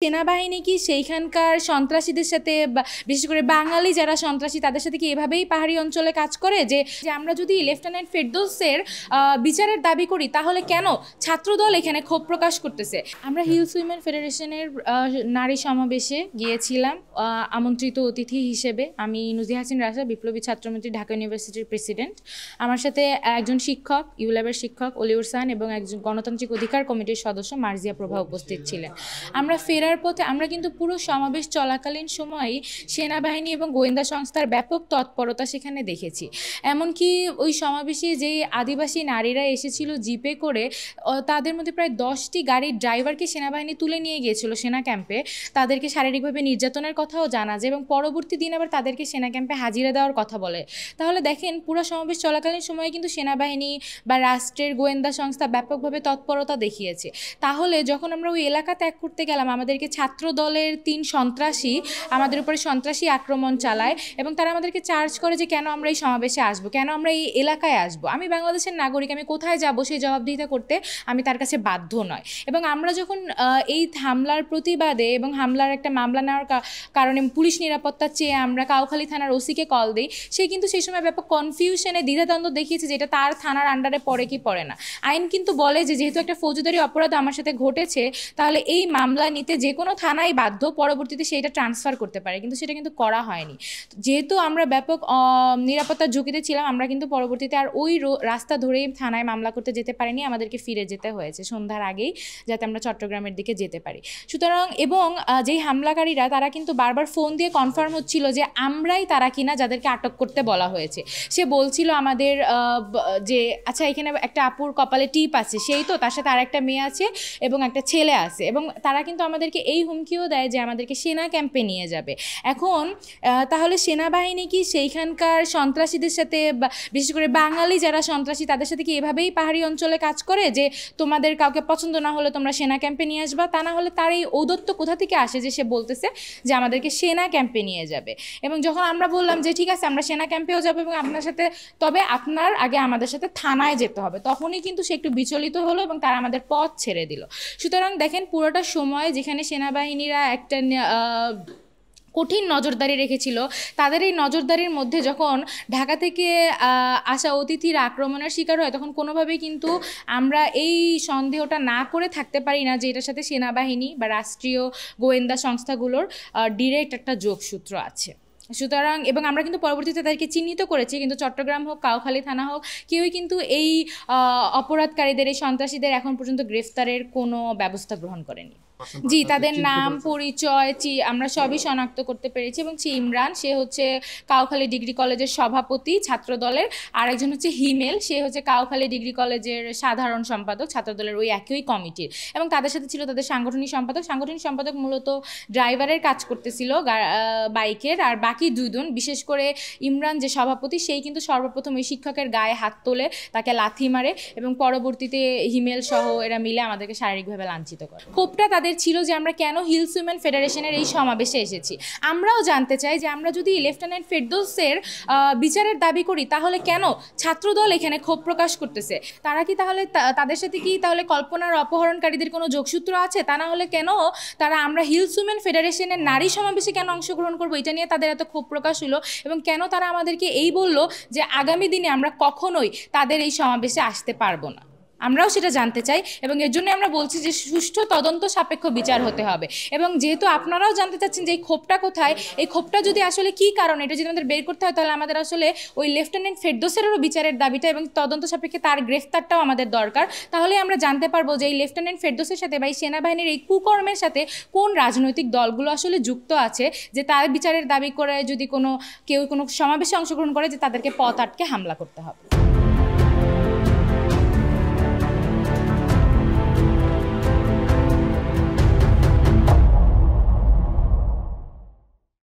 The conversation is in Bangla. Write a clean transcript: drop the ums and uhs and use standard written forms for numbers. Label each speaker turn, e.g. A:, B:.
A: সেনাবাহিনী কি সেইখানকার সন্ত্রাসীদের সাথে বিশেষ করে বাঙালি যারা সন্ত্রাসী তাদের সাথে কি এভাবেই পাহাড়ি অঞ্চলে কাজ করে যে আমরা যদি লেফটেন্যান্ট ফেরদৌসের বিচারের দাবি করি তাহলে কেন ছাত্রদল এখানে ক্ষোভ প্রকাশ করতেছে। আমরা হিলস উইমেন ফেডারেশনের নারী সমাবেশে গিয়েছিলাম আমন্ত্রিত অতিথি হিসেবে। আমি নুজিয়া হাসিন রাশা, বিপ্লবী ছাত্রমন্ত্রী, ঢাকা ইউনিভার্সিটির প্রেসিডেন্ট। আমার সাথে একজন শিক্ষক, ইউল্যাবের শিক্ষক অলিউর সান এবং একজন গণতান্ত্রিক অধিকার কমিটির সদস্য মার্জিয়া প্রভা উপস্থিত ছিলেন। আমরা ফেরার পথে আমরা কিন্তু পুরো সমাবেশ চলাকালীন সময়ই সেনাবাহিনী এবং গোয়েন্দা সংস্থার ব্যাপক তৎপরতা সেখানে দেখেছি। এমনকি ওই সমাবেশে যে আদিবাসী নারীরা এসেছিল জিপে করে, তাদের মধ্যে প্রায় 10টি গাড়ির ড্রাইভারকে সেনাবাহিনী তুলে নিয়ে গিয়েছিল সেনা ক্যাম্পে। তাদেরকে শারীরিকভাবে নির্যাতনের কথাও জানা যায় এবং পরবর্তী দিন আবার তাদেরকে সেনা ক্যাম্পে হাজিরা দেওয়ার কথা বলে। তাহলে দেখেন, পুরো সমাবেশ চলাকালীন সময়ে কিন্তু সেনাবাহিনী বা রাষ্ট্রের গোয়েন্দা সংস্থা ব্যাপকভাবে তৎপরতা দেখিয়েছে। তাহলে যখন আমরা ওই এলাকা ত্যাগ করতে গেলাম, আমাদেরকে ছাত্র দলের 3 সন্ত্রাসী আমাদের উপরে সন্ত্রাসী আক্রমণ চালায় এবং তারা আমাদেরকে চার্জ করে যে কেন আমরা এই সমাবেশে আসবো, কেন আমরা এই এলাকায় আসবো। আমি বাংলাদেশের নাগরিক, আমি কোথায় যাব সেই জবাবদিহিতা করতে আমি তার কাছে বাধ্য নয়। এবং আমরা যখন এই হামলার প্রতিবাদে এবং হামলার একটা মামলা নেওয়ার কারণে পুলিশ নিরাপত্তা চেয়ে আমরা কাউখালী থানার ওসিকে কল দিই, সে কিন্তু সেই সময় ব্যাপক কনফিউশনে দ্বিধাদ্বন্দ্ব দেখিয়েছে যে এটা তার থানার আন্ডারে পড়ে কি পড়ে না। আইন কিন্তু বলে যে যেহেতু একটা ফৌজদারি অপরাধ আমার সাথে ঘটেছে, তাহলে এই মামলা নিতে যে কোনো থানায় বাধ্য, পরবর্তীতে সেইটা ট্রান্সফার করতে পারে, কিন্তু সেটা কিন্তু করা হয়নি। যেহেতু আমরা ব্যাপক নিরাপত্তার ঝুঁকিতে ছিলাম, আমরা কিন্তু পরবর্তীতে আর ওই রাস্তা ধরেই থানায় মামলা করতে যেতে পারিনি, আমাদেরকে ফিরে যেতে হয়েছে সন্ধ্যার আগেই, যাতে আমরা চট্টগ্রামের দিকে যেতে পারি। সুতরাং এবং যেই হামলাকারীরা তারা কিন্তু বারবার ফোন দিয়ে কনফার্ম হচ্ছিল যে আমরাই তারা কিনা যাদেরকে আটক করতে বলা হয়েছে। সে বলছিল আমাদের যে আচ্ছা এখানে একটা আপুর কপালে টিপ আছে, সেই তো, তার সাথে আর একটা মেয়ে আছে এবং একটা ছেলে আছে। এবং তারা কিন্তু আমাদেরকে এই হুমকিও দেয় যে আমাদেরকে সেনা ক্যাম্পে নিয়ে যাবে। এখন তাহলে সেনাবাহিনী কি সেইখানকার সন্ত্রাসীদের সাথে বিশেষ করে বাঙালি যারা সন্ত্রাসী তাদের সাথে কি এভাবেই পাহাড়ি অঞ্চলে কাজ করে যে তোমাদের কাউকে পছন্দ না হলে তোমরা সেনা ক্যাম্পে নিয়ে আসবা? তা না হলে তার এই ঔদত্য কোথা থেকে আসে যে সে বলতেছে যে আমাদেরকে সেনা ক্যাম্পে নিয়ে যাবে? এবং যখন আমরা বললাম যে ঠিক আছে আমরা সেনা ক্যাম্পেও যাবো এবং আপনার সাথে, তবে আপনার আগে আমাদের সাথে থানায় যেতে হবে, তখনই কিন্তু সে একটু বিচলিত হলো এবং তারা আমাদের পথ ছেড়ে দিল। সুতরাং দেখেন, পুরোটা সময় যেখানে সেনাবাহিনীরা একটা কঠিন নজরদারি রেখেছিল, তাদের এই নজরদারির মধ্যে যখন ঢাকা থেকে আসা অতিথিরা আক্রমণের শিকার হয়, তখন কোনোভাবেই কিন্তু আমরা এই সন্দেহটা না করে থাকতে পারি না যে এটার সাথে সেনাবাহিনী বা রাষ্ট্রীয় গোয়েন্দা সংস্থাগুলোর ডিরেক্ট একটা যোগসূত্র আছে। সুতরাং এবং আমরা কিন্তু পরবর্তীতে তাদেরকে চিহ্নিত করেছি, কিন্তু চট্টগ্রাম হোক, কাউখালী থানা হোক, কেউই কিন্তু এই অপরাধকারীদের, এই সন্ত্রাসীদের এখন পর্যন্ত গ্রেফতারের কোনো ব্যবস্থা গ্রহণ করেনি। জি, তাদের নাম, পরিচয় আমরা সবই শনাক্ত করতে পেরেছি। এবং ইমরান, সে হচ্ছে কাউখালী ডিগ্রি কলেজের সভাপতি ছাত্র দলের, আরেকজন হচ্ছে হিমেল, সে হচ্ছে কাউখালী ডিগ্রি কলেজের সাধারণ সম্পাদক ছাত্র দলের ওই একই কমিটির। এবং তাদের সাথে ছিল তাদের সাংগঠনিক সম্পাদক। সাংগঠনিক সম্পাদক মূলত ড্রাইভারের কাজ করতেছিল বাইকের, আর বাকি 2 জন, বিশেষ করে ইমরান যে সভাপতি, সেই কিন্তু সর্বপ্রথম ওই শিক্ষকের গায়ে হাত তোলে, তাকে লাথি মারে এবং পরবর্তীতে হিমেল সহ এরা মিলে আমাদেরকে শারীরিকভাবে লাঞ্ছিত করে। ক্ষোভটা তাদের ছিল যে আমরা কেন হিলস উইমেন ফেডারেশনের এই সমাবেশে এসেছি। আমরাও জানতে চাই যে আমরা যদি লেফটেন্যান্ট ফেরদৌসের বিচারের দাবি করি তাহলে কেন ছাত্রদল এখানে ক্ষোভ প্রকাশ করতেছে। তারা কি তাহলে তাদের সাথে কি তাহলে কল্পনার অপহরণকারীদের কোনো যোগসূত্র আছে? তা না হলে কেন তারা আমরা হিলস উইমেন ফেডারেশনের নারী সমাবেশে কেন অংশগ্রহণ করবো, এটা নিয়ে তাদের এত ক্ষোভ প্রকাশ হলো। এবং কেন তারা আমাদেরকে এই বলল যে আগামী দিনে আমরা কখনোই তাদের এই সমাবেশে আসতে পারবো না। আমরাও সেটা জানতে চাই এবং এর জন্য আমরা বলছি যে সুষ্ঠু তদন্ত সাপেক্ষ বিচার হতে হবে। এবং যেহেতু আপনারাও জানতে চাচ্ছেন যে এই ক্ষোভটা কোথায়, এই ক্ষোভটা যদি আসলে কী কারণ, এটা যদি আমাদের বের করতে হয়, তাহলে আমাদের আসলে ওই লেফটেন্যান্ট ফেরদৌসেরও বিচারের দাবিটা এবং তদন্ত সাপেক্ষে তার গ্রেফতারটাও আমাদের দরকার। তাহলে আমরা জানতে পারবো যে এই লেফটেন্যান্ট ফেরদৌসের সাথে বা এই সেনাবাহিনীর এই কুকর্মের সাথে কোন রাজনৈতিক দলগুলো আসলে যুক্ত আছে, যে তার বিচারের দাবি করে যদি কেউ কোনো সমাবেশে অংশগ্রহণ করে যে তাদেরকে পথ আটকে হামলা করতে হবে।